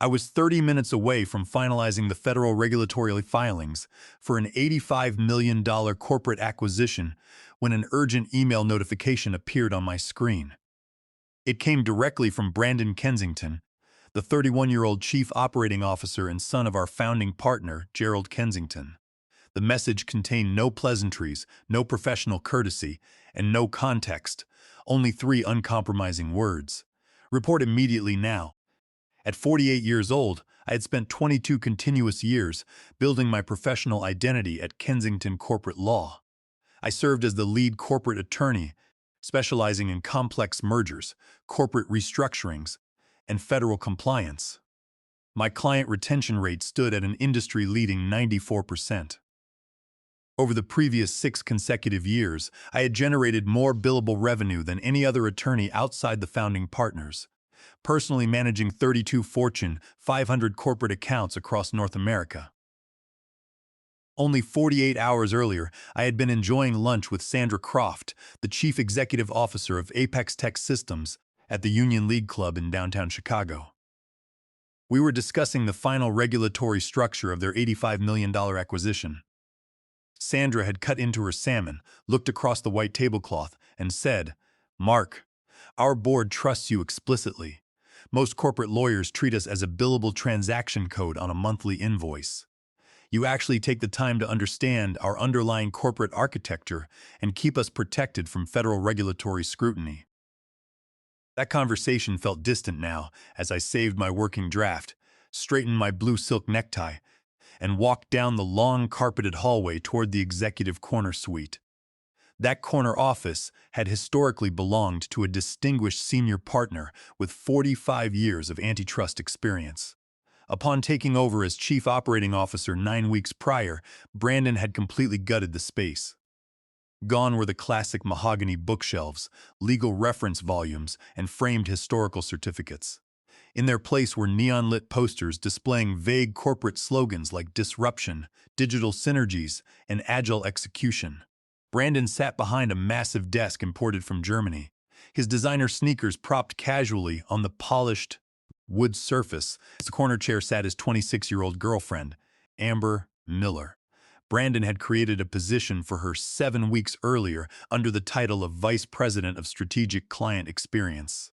I was 30 minutes away from finalizing the federal regulatory filings for an $85 million corporate acquisition when an urgent email notification appeared on my screen. It came directly from Brandon Kensington, the 31-year-old chief operating officer and son of our founding partner, Gerald Kensington. The message contained no pleasantries, no professional courtesy, and no context, only three uncompromising words. Report immediately now. At 48 years old, I had spent 22 continuous years building my professional identity at Kensington Corporate Law. I served as the lead corporate attorney, specializing in complex mergers, corporate restructurings, and federal compliance. My client retention rate stood at an industry-leading 94%. Over the previous 6 consecutive years, I had generated more billable revenue than any other attorney outside the founding partners, personally managing 32 Fortune 500 corporate accounts across North America. Only 48 hours earlier, I had been enjoying lunch with Sandra Croft, the Chief Executive Officer of Apex Tech Systems, at the Union League Club in downtown Chicago. We were discussing the final regulatory structure of their $85 million acquisition. Sandra had cut into her salmon, looked across the white tablecloth, and said, "Mark, our board trusts you explicitly. Most corporate lawyers treat us as a billable transaction code on a monthly invoice. You actually take the time to understand our underlying corporate architecture and keep us protected from federal regulatory scrutiny." That conversation felt distant now as I saved my working draft, straightened my blue silk necktie, and walked down the long carpeted hallway toward the executive corner suite. That corner office had historically belonged to a distinguished senior partner with 45 years of antitrust experience. Upon taking over as chief operating officer 9 weeks prior, Brandon had completely gutted the space. Gone were the classic mahogany bookshelves, legal reference volumes, and framed historical certificates. In their place were neon-lit posters displaying vague corporate slogans like disruption, digital synergies, and agile execution. Brandon sat behind a massive desk imported from Germany, his designer sneakers propped casually on the polished wood surface. As the corner chair sat his 26-year-old girlfriend, Amber Miller. Brandon had created a position for her 7 weeks earlier under the title of Vice President of Strategic Client Experience.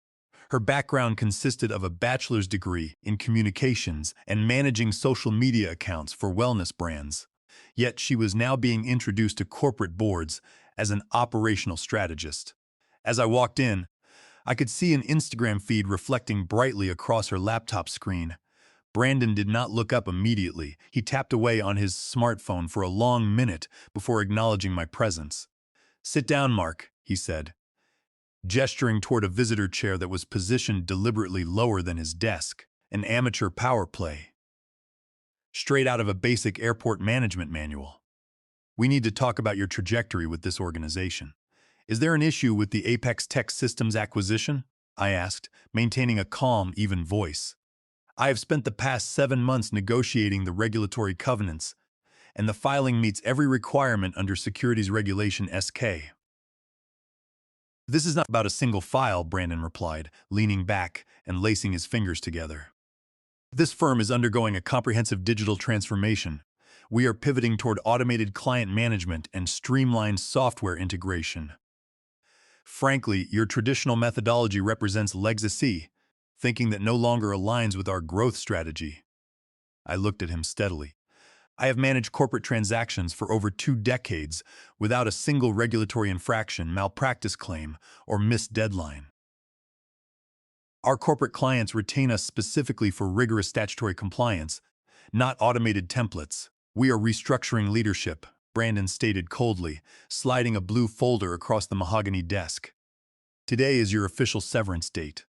Her background consisted of a bachelor's degree in communications and managing social media accounts for wellness brands. Yet she was now being introduced to corporate boards as an operational strategist. As I walked in, I could see an Instagram feed reflecting brightly across her laptop screen. Brandon did not look up immediately. He tapped away on his smartphone for a long minute before acknowledging my presence. "Sit down, Mark," he said, gesturing toward a visitor chair that was positioned deliberately lower than his desk, an amateur power play, straight out of a basic airport management manual. "We need to talk about your trajectory with this organization. Is there an issue with the Apex Tech Systems acquisition?" I asked, maintaining a calm, even voice. "I have spent the past 7 months negotiating the regulatory covenants, and the filing meets every requirement under Securities Regulation SK. "This is not about a single file," Brandon replied, leaning back and lacing his fingers together. "This firm is undergoing a comprehensive digital transformation. We are pivoting toward automated client management and streamlined software integration. Frankly, your traditional methodology represents legacy, thinking that no longer aligns with our growth strategy." I looked at him steadily. "I have managed corporate transactions for over 2 decades without a single regulatory infraction, malpractice claim, or missed deadline. Our corporate clients retain us specifically for rigorous statutory compliance, not automated templates. We are restructuring leadership," Brandon stated coldly, sliding a blue folder across the mahogany desk. "Today is your official severance date.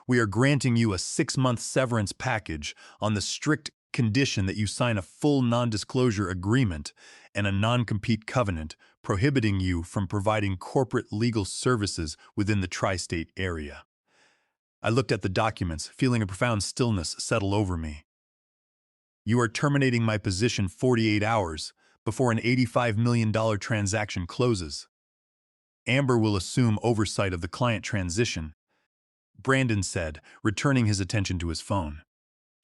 We are granting you a 6-month severance package on the strict condition that you sign a full non-disclosure agreement and a non-compete covenant prohibiting you from providing corporate legal services within the tri-state area." I looked at the documents, feeling a profound stillness settle over me. "You are terminating my position 48 hours before an $85 million transaction closes. Amber will assume oversight of the client transition," Brandon said, returning his attention to his phone.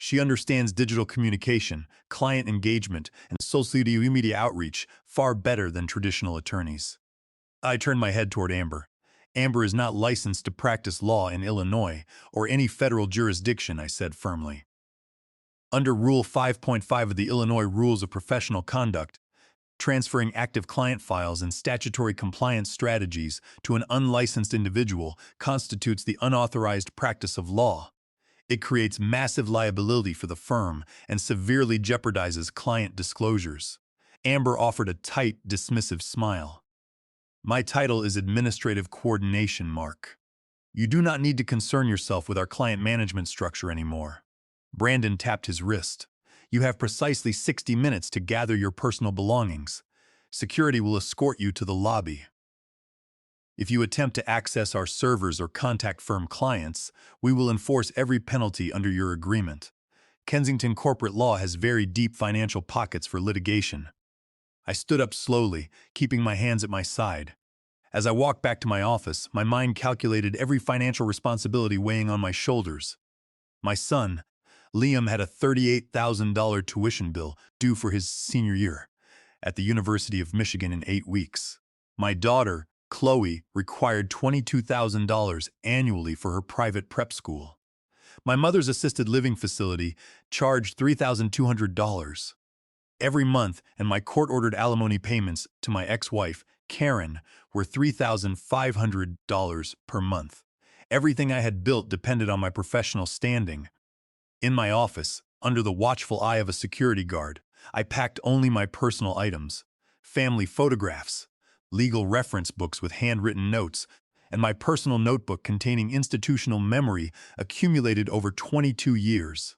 She understands digital communication, client engagement, and social media outreach far better than traditional attorneys. I turned my head toward Amber. Amber is not licensed to practice law in Illinois or any federal jurisdiction, I said firmly. Under Rule 5.5 of the Illinois Rules of Professional Conduct, transferring active client files and statutory compliance strategies to an unlicensed individual constitutes the unauthorized practice of law. It creates massive liability for the firm and severely jeopardizes client disclosures. Amber offered a tight, dismissive smile. My title is Administrative Coordination, Mark. You do not need to concern yourself with our client management structure anymore. Brandon tapped his wrist. You have precisely 60 minutes to gather your personal belongings. Security will escort you to the lobby. If you attempt to access our servers or contact firm clients, we will enforce every penalty under your agreement. Kensington corporate law has very deep financial pockets for litigation. I stood up slowly, keeping my hands at my side. As I walked back to my office, my mind calculated every financial responsibility weighing on my shoulders. My son, Liam, had a $38,000 tuition bill due for his senior year at the University of Michigan in 8 weeks. My daughter, Chloe, required $22,000 annually for her private prep school. My mother's assisted living facility charged $3,200 every month, and my court-ordered alimony payments to my ex-wife, Karen, were $3,500 per month. Everything I had built depended on my professional standing. In my office, under the watchful eye of a security guard, I packed only my personal items, family photographs, legal reference books with handwritten notes, and my personal notebook containing institutional memory accumulated over 22 years.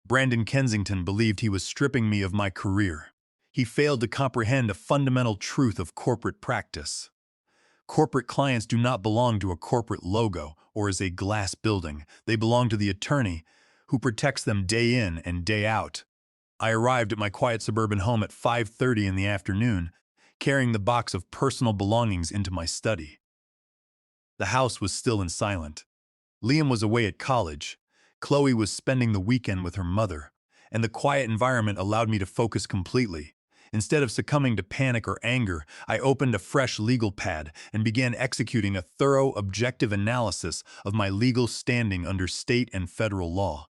Brandon Kensington believed he was stripping me of my career. He failed to comprehend a fundamental truth of corporate practice. Corporate clients do not belong to a corporate logo or as a glass building. They belong to the attorney who protects them day in and day out. I arrived at my quiet suburban home at 5:30 in the afternoon, carrying the box of personal belongings into my study. The house was still and silent. Liam was away at college. Chloe was spending the weekend with her mother, and the quiet environment allowed me to focus completely. Instead of succumbing to panic or anger, I opened a fresh legal pad and began executing a thorough, objective analysis of my legal standing under state and federal law.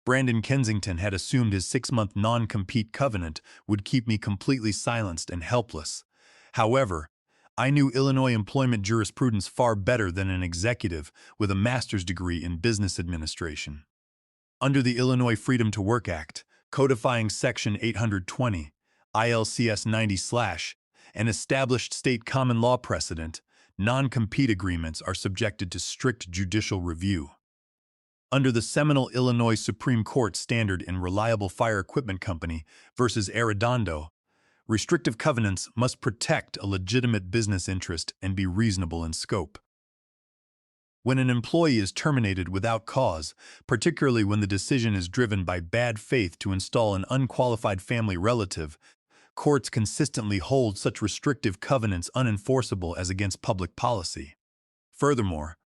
Brandon Kensington had assumed his 6-month non-compete covenant would keep me completely silenced and helpless. However, I knew Illinois employment jurisprudence far better than an executive with a master's degree in business administration. Under the Illinois Freedom to Work Act, codifying Section 820, ILCS 90/, an established state common law precedent, non-compete agreements are subjected to strict judicial review. Under the seminal Illinois Supreme Court standard in Reliable Fire Equipment Company versus Arredondo, restrictive covenants must protect a legitimate business interest and be reasonable in scope. When an employee is terminated without cause, particularly when the decision is driven by bad faith to install an unqualified family relative, courts consistently hold such restrictive covenants unenforceable as against public policy. Furthermore,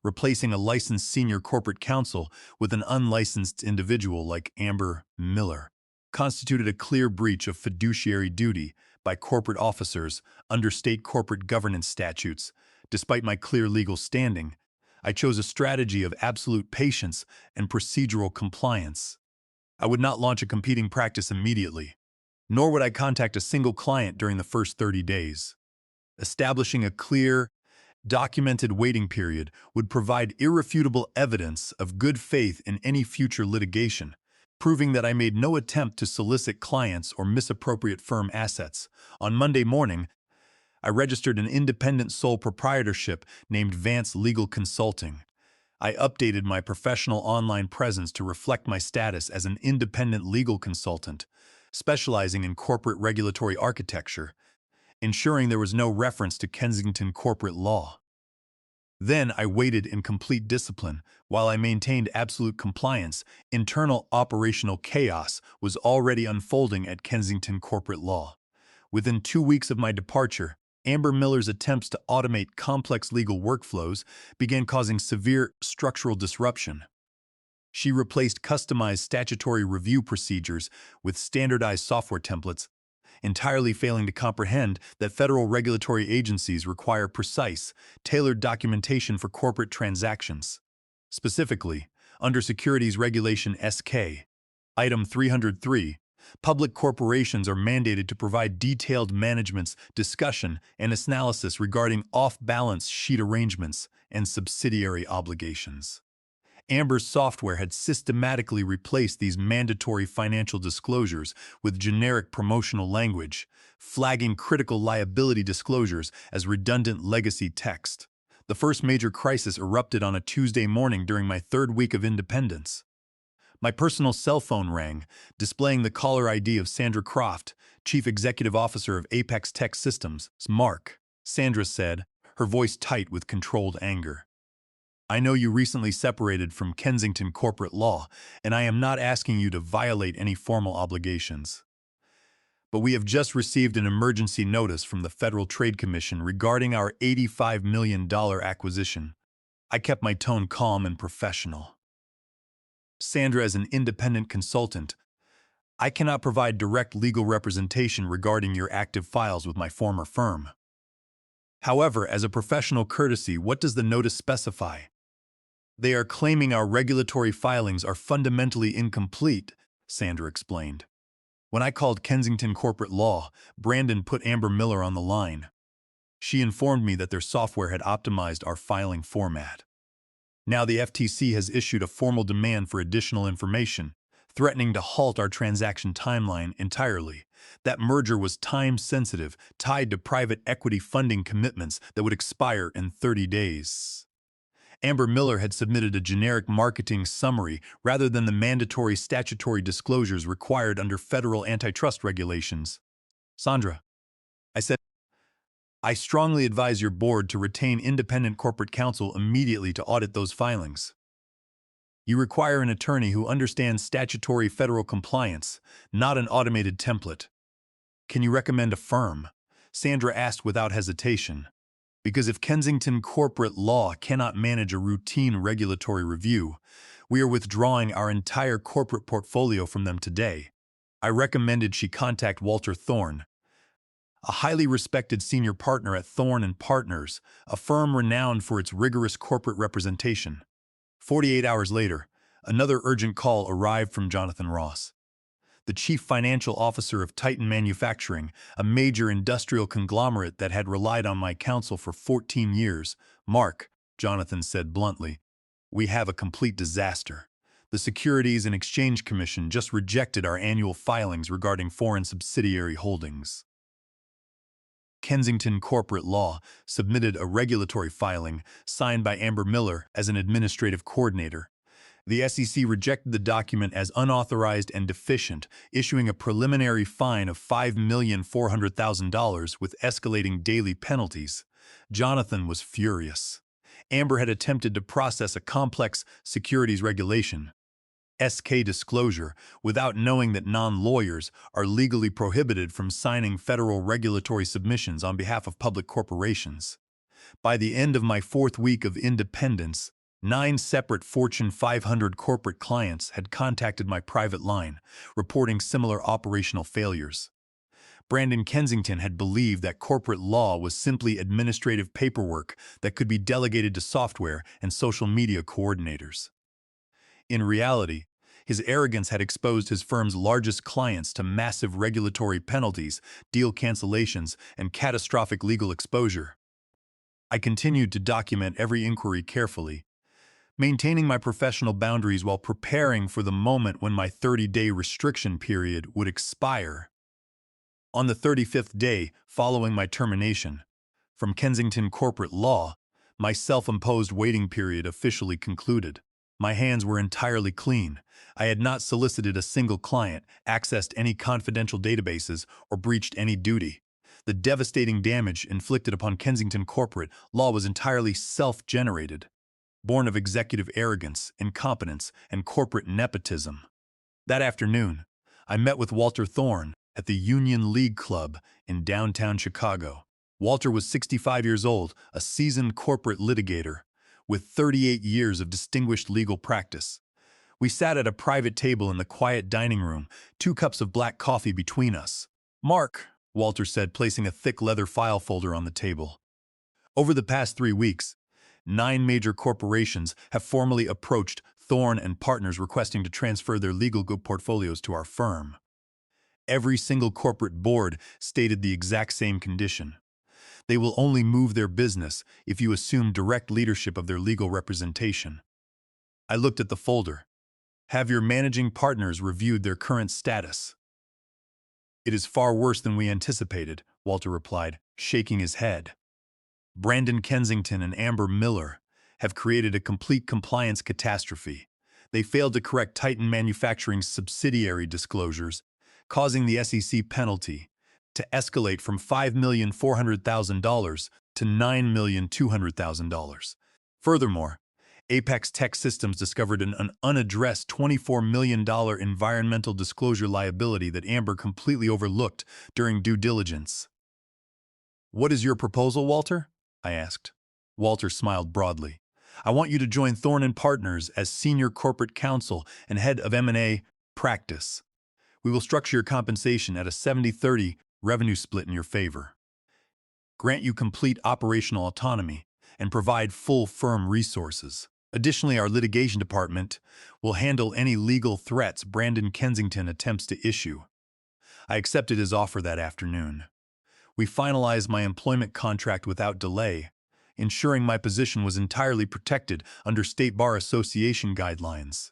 replacing a licensed senior corporate counsel with an unlicensed individual like Amber Miller constituted a clear breach of fiduciary duty by corporate officers under state corporate governance statutes. Despite my clear legal standing, I chose a strategy of absolute patience and procedural compliance. I would not launch a competing practice immediately, nor would I contact a single client during the first 30 days. Establishing a clear, documented waiting period would provide irrefutable evidence of good faith in any future litigation, proving that I made no attempt to solicit clients or misappropriate firm assets. On Monday morning, I registered an independent sole proprietorship named Vance Legal Consulting. I updated my professional online presence to reflect my status as an independent legal consultant, specializing in corporate regulatory architecture, ensuring there was no reference to Kensington corporate law. Then I waited in complete discipline. While I maintained absolute compliance, internal operational chaos was already unfolding at Kensington corporate law. Within 2 weeks of my departure, Amber Miller's attempts to automate complex legal workflows began causing severe structural disruption. She replaced customized statutory review procedures with standardized software templates, entirely failing to comprehend that federal regulatory agencies require precise, tailored documentation for corporate transactions. Specifically, under Securities Regulation SK, Item 303, public corporations are mandated to provide detailed management's discussion and analysis regarding off-balance sheet arrangements and subsidiary obligations. Amber's software had systematically replaced these mandatory financial disclosures with generic promotional language, flagging critical liability disclosures as redundant legacy text. The first major crisis erupted on a Tuesday morning during my third week of independence. My personal cell phone rang, displaying the caller ID of Sandra Croft, Chief Executive Officer of Apex Tech Systems, Mark. Sandra said, her voice tight with controlled anger. I know you recently separated from Kensington corporate law, and I am not asking you to violate any formal obligations. But we have just received an emergency notice from the Federal Trade Commission regarding our $85 million acquisition. I kept my tone calm and professional. Sandra, as an independent consultant, I cannot provide direct legal representation regarding your active files with my former firm. However, as a professional courtesy, what does the notice specify? They are claiming our regulatory filings are fundamentally incomplete, Sandra explained. When I called Kensington Corporate Law, Brandon put Amber Miller on the line. She informed me that their software had optimized our filing format. Now the FTC has issued a formal demand for additional information, threatening to halt our transaction timeline entirely. That merger was time-sensitive, tied to private equity funding commitments that would expire in 30 days. Amber Miller had submitted a generic marketing summary rather than the mandatory statutory disclosures required under federal antitrust regulations. Sandra, I said, I strongly advise your board to retain independent corporate counsel immediately to audit those filings. You require an attorney who understands statutory federal compliance, not an automated template. Can you recommend a firm? Sandra asked without hesitation. Because if Kensington Corporate Law cannot manage a routine regulatory review, we are withdrawing our entire corporate portfolio from them today. I recommended she contact Walter Thorne, a highly respected senior partner at Thorne & Partners, a firm renowned for its rigorous corporate representation. 48 hours later, another urgent call arrived from Jonathan Ross, the chief financial officer of Titan Manufacturing, a major industrial conglomerate that had relied on my counsel for 14 years. Mark, Jonathan said bluntly, we have a complete disaster. The Securities and Exchange Commission just rejected our annual filings regarding foreign subsidiary holdings. Kensington Corporate Law submitted a regulatory filing signed by Amber Miller as an administrative coordinator. The SEC rejected the document as unauthorized and deficient, issuing a preliminary fine of $5,400,000 with escalating daily penalties. Jonathan was furious. Amber had attempted to process a complex securities regulation, SK disclosure, without knowing that non-lawyers are legally prohibited from signing federal regulatory submissions on behalf of public corporations. By the end of my fourth week of independence, 9 separate Fortune 500 corporate clients had contacted my private line, reporting similar operational failures. Brandon Kensington had believed that corporate law was simply administrative paperwork that could be delegated to software and social media coordinators. In reality, his arrogance had exposed his firm's largest clients to massive regulatory penalties, deal cancellations, and catastrophic legal exposure. I continued to document every inquiry carefully, maintaining my professional boundaries while preparing for the moment when my 30-day restriction period would expire. On the 35th day following my termination from Kensington Corporate Law, my self-imposed waiting period officially concluded. My hands were entirely clean. I had not solicited a single client, accessed any confidential databases, or breached any duty. The devastating damage inflicted upon Kensington Corporate Law was entirely self-generated, born of executive arrogance, incompetence, and corporate nepotism. That afternoon, I met with Walter Thorne at the Union League Club in downtown Chicago. Walter was 65 years old, a seasoned corporate litigator with 38 years of distinguished legal practice. We sat at a private table in the quiet dining room, 2 cups of black coffee between us. "Mark," Walter said, placing a thick leather file folder on the table. "Over the past 3 weeks, 9 major corporations have formally approached Thorne and Partners requesting to transfer their legal good portfolios to our firm. Every single corporate board stated the exact same condition. They will only move their business if you assume direct leadership of their legal representation." I looked at the folder. "Have your managing partners reviewed their current status?" "It is far worse than we anticipated," Walter replied, shaking his head. "Brandon Kensington and Amber Miller have created a complete compliance catastrophe. They failed to correct Titan Manufacturing's subsidiary disclosures, causing the SEC penalty to escalate from $5,400,000 to $9,200,000. Furthermore, Apex Tech Systems discovered an unaddressed $24 million environmental disclosure liability that Amber completely overlooked during due diligence." "What is your proposal, Walter?" I asked. Walter smiled broadly. "I want you to join Thorne and Partners as Senior Corporate Counsel and Head of M&A Practice. We will structure your compensation at a 70-30 revenue split in your favor, grant you complete operational autonomy, and provide full firm resources. Additionally, our litigation department will handle any legal threats Brandon Kensington attempts to issue." I accepted his offer that afternoon. We finalized my employment contract without delay, ensuring my position was entirely protected under State Bar Association guidelines.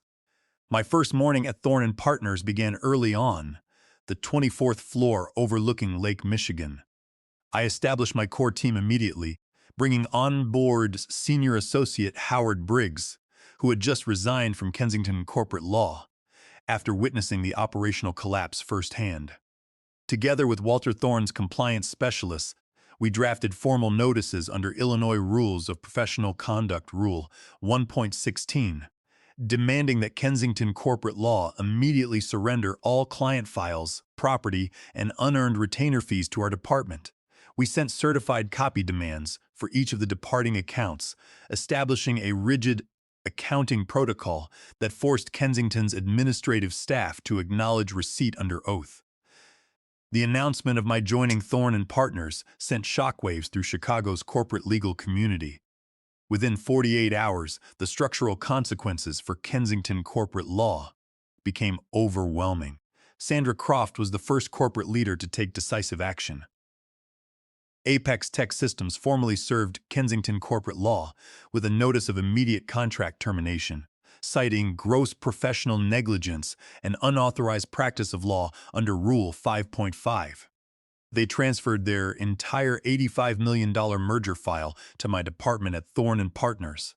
My first morning at Thorne and Partners began early on, the 24th floor overlooking Lake Michigan. I established my core team immediately, bringing on board Senior Associate Howard Briggs, who had just resigned from Kensington Corporate Law after witnessing the operational collapse firsthand. Together with Walter Thorne's compliance specialists, we drafted formal notices under Illinois Rules of Professional Conduct Rule 1.16, demanding that Kensington Corporate Law immediately surrender all client files, property, and unearned retainer fees to our department. We sent certified copy demands for each of the departing accounts, establishing a rigid accounting protocol that forced Kensington's administrative staff to acknowledge receipt under oath. The announcement of my joining Thorne and Partners sent shockwaves through Chicago's corporate legal community. Within 48 hours, the structural consequences for Kensington Corporate Law became overwhelming. Sandra Croft was the first corporate leader to take decisive action. Apex Tech Systems formally served Kensington Corporate Law with a notice of immediate contract termination, citing gross professional negligence and unauthorized practice of law under Rule 5.5. They transferred their entire $85 million merger file to my department at Thorne and Partners.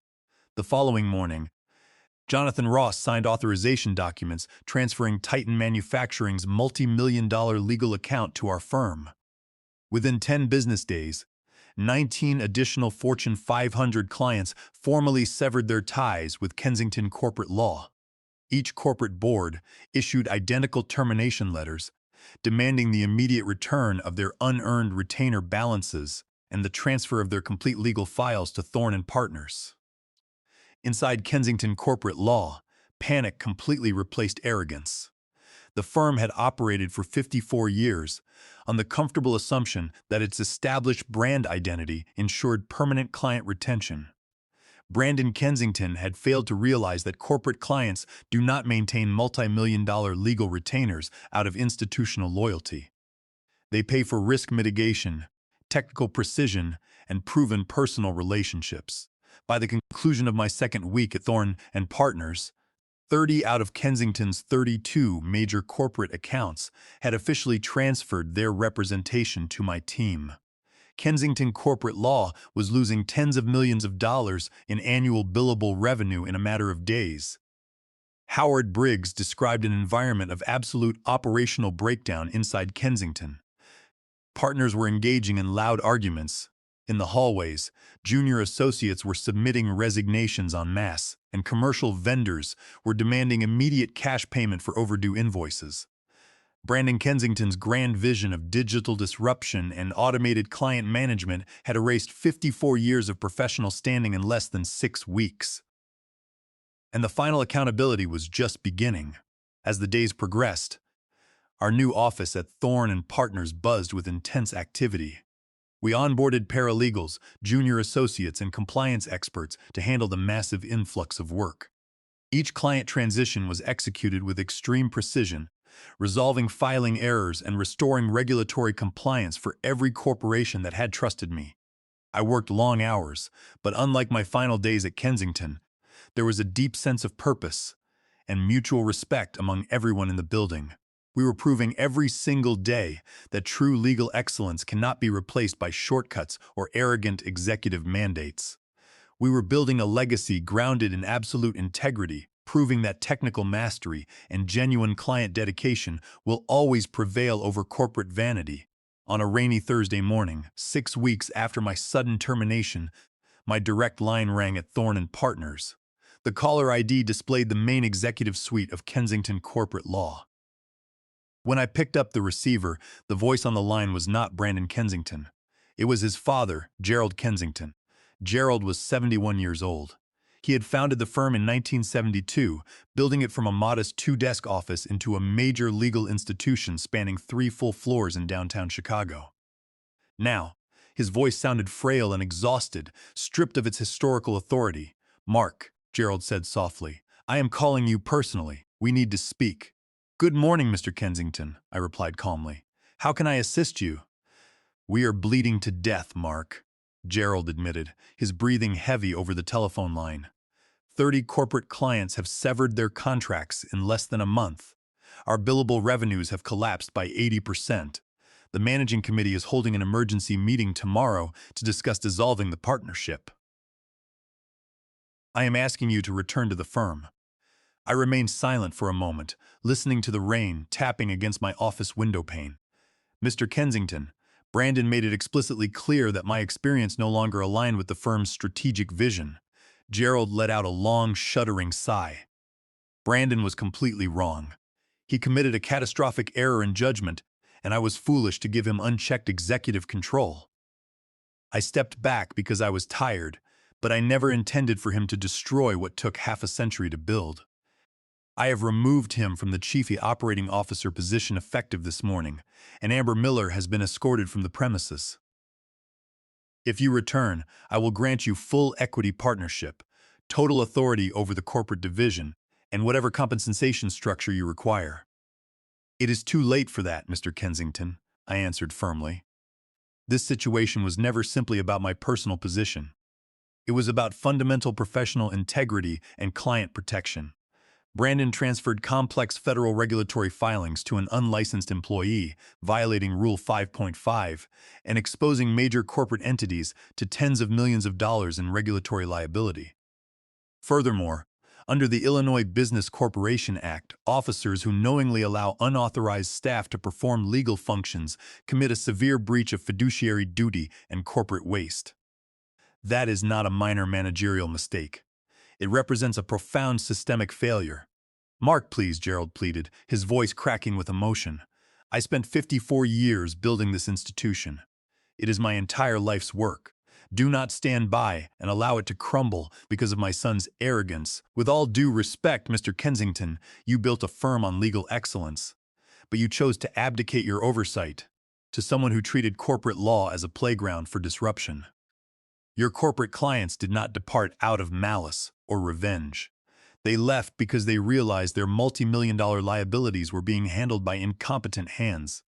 The following morning, Jonathan Ross signed authorization documents transferring Titan Manufacturing's multi-million-dollar legal account to our firm. Within 10 business days, 19 additional Fortune 500 clients formally severed their ties with Kensington Corporate Law. Each corporate board issued identical termination letters, demanding the immediate return of their unearned retainer balances and the transfer of their complete legal files to Thorne and Partners. Inside Kensington Corporate Law, panic completely replaced arrogance. The firm had operated for 54 years on the comfortable assumption that its established brand identity ensured permanent client retention. Brandon Kensington had failed to realize that corporate clients do not maintain multi-million-dollar legal retainers out of institutional loyalty. They pay for risk mitigation, technical precision, and proven personal relationships. By the conclusion of my second week at Thorne and Partners, 30 out of Kensington's 32 major corporate accounts had officially transferred their representation to my team. Kensington Corporate Law was losing tens of millions of dollars in annual billable revenue in a matter of days. Howard Briggs described an environment of absolute operational breakdown inside Kensington. Partners were engaging in loud arguments. In the hallways, junior associates were submitting resignations en masse, and commercial vendors were demanding immediate cash payment for overdue invoices. Brandon Kensington's grand vision of digital disruption and automated client management had erased 54 years of professional standing in less than 6 weeks. And the final accountability was just beginning. As the days progressed, our new office at Thorne and Partners buzzed with intense activity. We onboarded paralegals, junior associates, and compliance experts to handle the massive influx of work. Each client transition was executed with extreme precision, resolving filing errors and restoring regulatory compliance for every corporation that had trusted me. I worked long hours, but unlike my final days at Kensington, there was a deep sense of purpose and mutual respect among everyone in the building. We were proving every single day that true legal excellence cannot be replaced by shortcuts or arrogant executive mandates. We were building a legacy grounded in absolute integrity, proving that technical mastery and genuine client dedication will always prevail over corporate vanity. On a rainy Thursday morning, 6 weeks after my sudden termination, my direct line rang at Thorne and Partners. The caller ID displayed the main executive suite of Kensington corporate law. When I picked up the receiver, the voice on the line was not Brandon Kensington. It was his father, Gerald Kensington. Gerald was 71 years old. He had founded the firm in 1972, building it from a modest 2-desk office into a major legal institution spanning 3 full floors in downtown Chicago. Now, his voice sounded frail and exhausted, stripped of its historical authority. "Mark," Gerald said softly, "I am calling you personally. We need to speak." "Good morning, Mr. Kensington," I replied calmly. "How can I assist you?" "We are bleeding to death, Mark," Gerald admitted, his breathing heavy over the telephone line. 30 corporate clients have severed their contracts in less than a month. Our billable revenues have collapsed by 80%. The managing committee is holding an emergency meeting tomorrow to discuss dissolving the partnership. I am asking you to return to the firm. I remained silent for a moment, listening to the rain tapping against my office window pane. "Mr. Kensington, Brandon made it explicitly clear that my experience no longer aligned with the firm's strategic vision." Gerald let out a long, shuddering sigh. "Brandon was completely wrong. He committed a catastrophic error in judgment, and I was foolish to give him unchecked executive control. I stepped back because I was tired, but I never intended for him to destroy what took half a century to build. I have removed him from the Chief Operating Officer position effective this morning, and Amber Miller has been escorted from the premises. If you return, I will grant you full equity partnership, total authority over the corporate division, and whatever compensation structure you require." "It is too late for that, Mr. Kensington," I answered firmly. This situation was never simply about my personal position. It was about fundamental professional integrity and client protection. Brandon transferred complex federal regulatory filings to an unlicensed employee, violating Rule 5.5, and exposing major corporate entities to tens of millions of dollars in regulatory liability. Furthermore, under the Illinois Business Corporation Act, officers who knowingly allow unauthorized staff to perform legal functions commit a severe breach of fiduciary duty and corporate waste. That is not a minor managerial mistake. It represents a profound systemic failure. "Mark, please," Gerald pleaded, his voice cracking with emotion. "I spent 54 years building this institution. It is my entire life's work. Do not stand by and allow it to crumble because of my son's arrogance. With all due respect, Mr. Kensington, you built a firm on legal excellence, but you chose to abdicate your oversight to someone who treated corporate law as a playground for disruption. Your corporate clients did not depart out of malice or revenge. They left because they realized their multi-million-dollar liabilities were being handled by incompetent hands.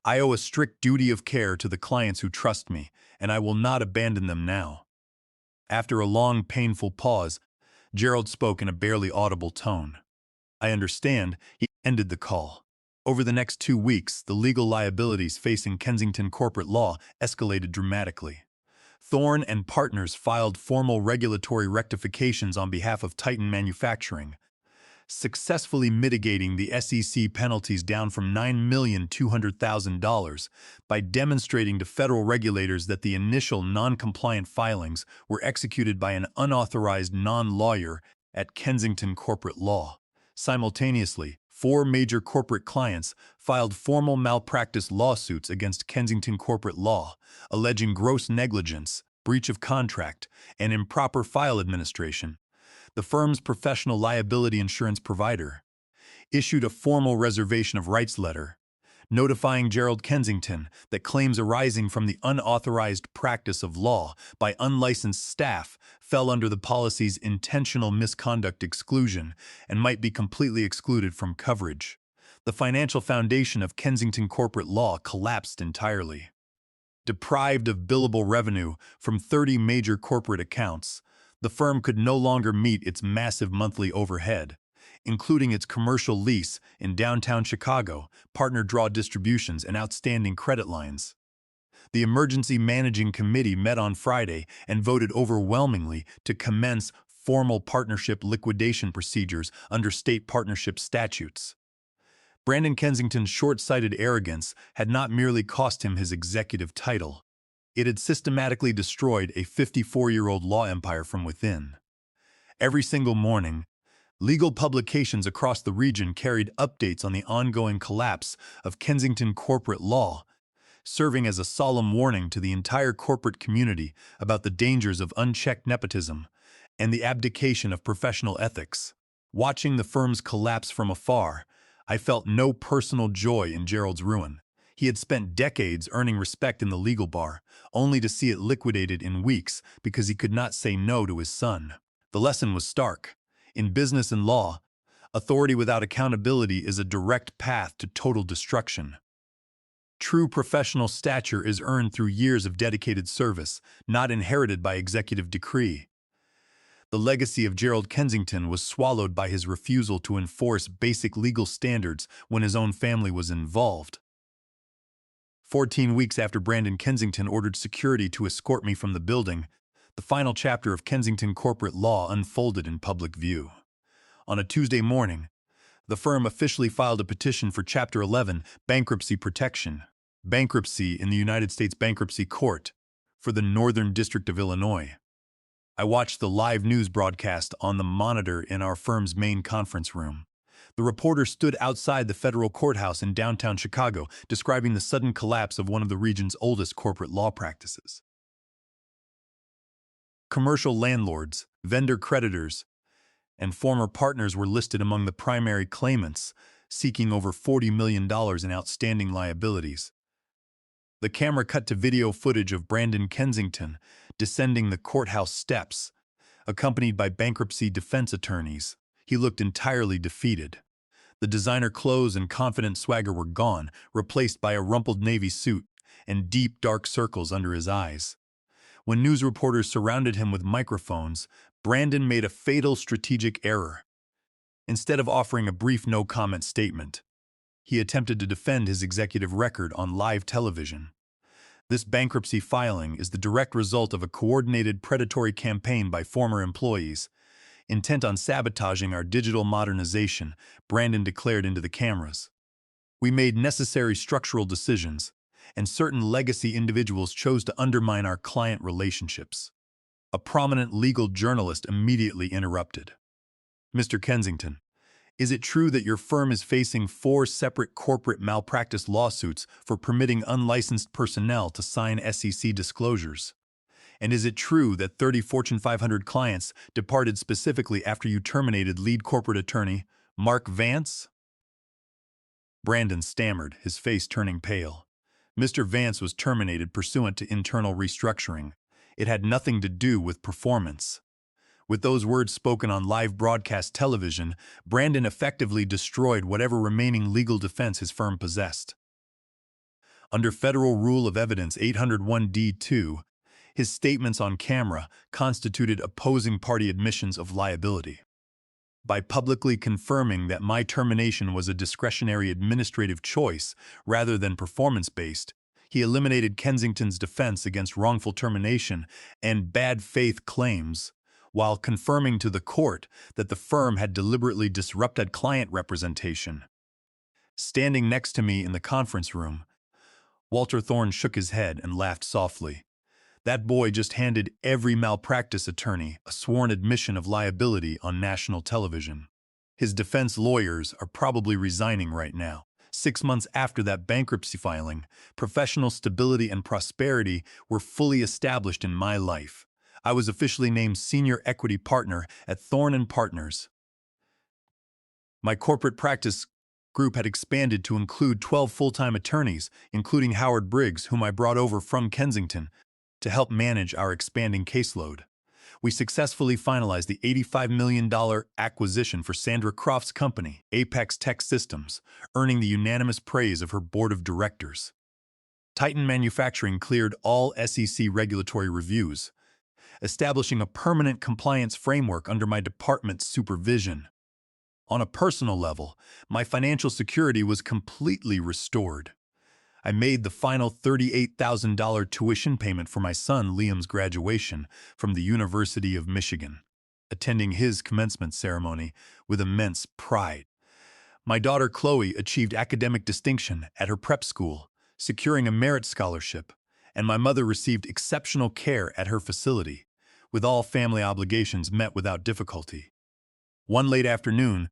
I owe a strict duty of care to the clients who trust me, and I will not abandon them now." After a long, painful pause, Gerald spoke in a barely audible tone. "I understand." He ended the call. Over the next 2 weeks, the legal liabilities facing Kensington corporate law escalated dramatically. Thorne and Partners filed formal regulatory rectifications on behalf of Titan Manufacturing, successfully mitigating the SEC penalties down from $9,200,000 by demonstrating to federal regulators that the initial non-compliant filings were executed by an unauthorized non-lawyer at Kensington corporate law. Simultaneously, 4 major corporate clients filed formal malpractice lawsuits against Kensington corporate law, alleging gross negligence, breach of contract, and improper file administration. The firm's professional liability insurance provider issued a formal reservation of rights letter notifying Gerald Kensington that claims arising from the unauthorized practice of law by unlicensed staff fell under the policy's intentional misconduct exclusion and might be completely excluded from coverage. The financial foundation of Kensington corporate law collapsed entirely. Deprived of billable revenue from 30 major corporate accounts, the firm could no longer meet its massive monthly overhead, including its commercial lease in downtown Chicago, partner draw distributions, and outstanding credit lines. The Emergency Managing Committee met on Friday and voted overwhelmingly to commence formal partnership liquidation procedures under state partnership statutes. Brandon Kensington's short-sighted arrogance had not merely cost him his executive title. It had systematically destroyed a 54-year-old law empire from within. Every single morning, legal publications across the region carried updates on the ongoing collapse of Kensington corporate law, serving as a solemn warning to the entire corporate community about the dangers of unchecked nepotism and the abdication of professional ethics. Watching the firm's collapse from afar, I felt no personal joy in Gerald's ruin. He had spent decades earning respect in the legal bar, only to see it liquidated in weeks because he could not say no to his son. The lesson was stark. In business and law, authority without accountability is a direct path to total destruction. True professional stature is earned through years of dedicated service, not inherited by executive decree. The legacy of Gerald Kensington was swallowed by his refusal to enforce basic legal standards when his own family was involved. 14 weeks after Brandon Kensington ordered security to escort me from the building, the final chapter of Kensington corporate law unfolded in public view. On a Tuesday morning, the firm officially filed a petition for Chapter 11 bankruptcy protection, bankruptcy in the United States Bankruptcy Court, for the Northern District of Illinois. I watched the live news broadcast on the monitor in our firm's main conference room. The reporter stood outside the federal courthouse in downtown Chicago, describing the sudden collapse of one of the region's oldest corporate law practices. Commercial landlords, vendor creditors, and former partners were listed among the primary claimants, seeking over $40 million in outstanding liabilities. The camera cut to video footage of Brandon Kensington descending the courthouse steps, accompanied by bankruptcy defense attorneys. He looked entirely defeated. The designer clothes and confident swagger were gone, replaced by a rumpled navy suit and deep, dark circles under his eyes. When news reporters surrounded him with microphones, Brandon made a fatal strategic error. Instead of offering a brief no-comment statement, he attempted to defend his executive record on live television. This bankruptcy filing is the direct result of a coordinated predatory campaign by former employees, intent on sabotaging our digital modernization, Brandon declared into the cameras. We made necessary structural decisions, and certain legacy individuals chose to undermine our client relationships. A prominent legal journalist immediately interrupted. Mr. Kensington, is it true that your firm is facing 4 separate corporate malpractice lawsuits for permitting unlicensed personnel to sign SEC disclosures? And is it true that 30 Fortune 500 clients departed specifically after you terminated lead corporate attorney Mark Vance? Brandon stammered, his face turning pale. Mr. Vance was terminated pursuant to internal restructuring. It had nothing to do with performance. With those words spoken on live broadcast television, Brandon effectively destroyed whatever remaining legal defense his firm possessed. Under Federal Rule of Evidence 801D2, his statements on camera constituted opposing party admissions of liability. By publicly confirming that my termination was a discretionary administrative choice rather than performance-based, he eliminated Kensington's defense against wrongful termination and bad faith claims, while confirming to the court that the firm had deliberately disrupted client representation. Standing next to me in the conference room, Walter Thorne shook his head and laughed softly. That boy just handed every malpractice attorney a sworn admission of liability on national television. His defense lawyers are probably resigning right now. 6 months after that bankruptcy filing, professional stability and prosperity were fully established in my life. I was officially named Senior Equity Partner at Thorne Partners. My corporate practice group had expanded to include 12 full-time attorneys, including Howard Briggs, whom I brought over from Kensington, to help manage our expanding caseload. We successfully finalized the $85 million acquisition for Sandra Croft's company, Apex Tech Systems, earning the unanimous praise of her board of directors. Titan Manufacturing cleared all SEC regulatory reviews, establishing a permanent compliance framework under my department's supervision. On a personal level, my financial security was completely restored. I made the final $38,000 tuition payment for my son Liam's graduation from the University of Michigan, attending his commencement ceremony with immense pride. My daughter Chloe achieved academic distinction at her prep school, securing a merit scholarship, and my mother received exceptional care at her facility, with all family obligations met without difficulty. One late afternoon,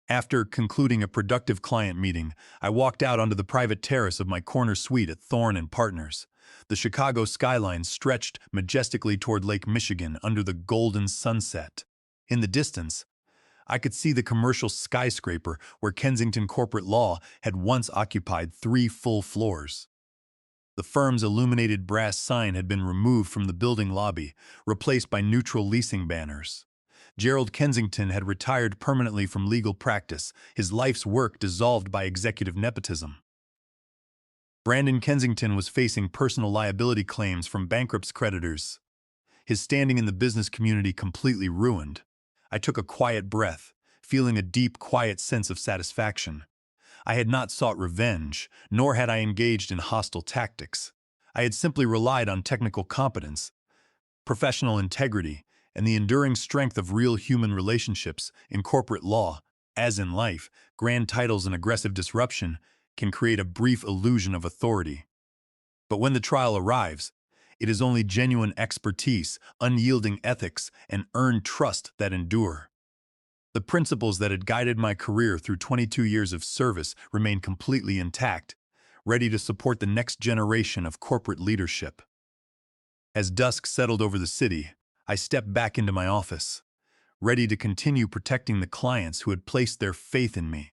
after concluding a productive client meeting, I walked out onto the private terrace of my corner suite at Thorne Partners. The Chicago skyline stretched majestically toward Lake Michigan under the golden sunset. In the distance, I could see the commercial skyscraper where Kensington Corporate Law had once occupied 3 full floors. The firm's illuminated brass sign had been removed from the building lobby, replaced by neutral leasing banners. Gerald Kensington had retired permanently from legal practice, his life's work dissolved by executive nepotism. Brandon Kensington was facing personal liability claims from bankrupt creditors, his standing in the business community completely ruined. I took a quiet breath, feeling a deep, quiet sense of satisfaction. I had not sought revenge, nor had I engaged in hostile tactics. I had simply relied on technical competence, professional integrity, and the enduring strength of real human relationships. In corporate law, as in life, grand titles and aggressive disruption can create a brief illusion of authority. But when the trial arrives, it is only genuine expertise, unyielding ethics, and earned trust that endure. The principles that had guided my career through 22 years of service remain completely intact, ready to support the next generation of corporate leadership. As dusk settled over the city, I stepped back into my office, ready to continue protecting the clients who had placed their faith in me.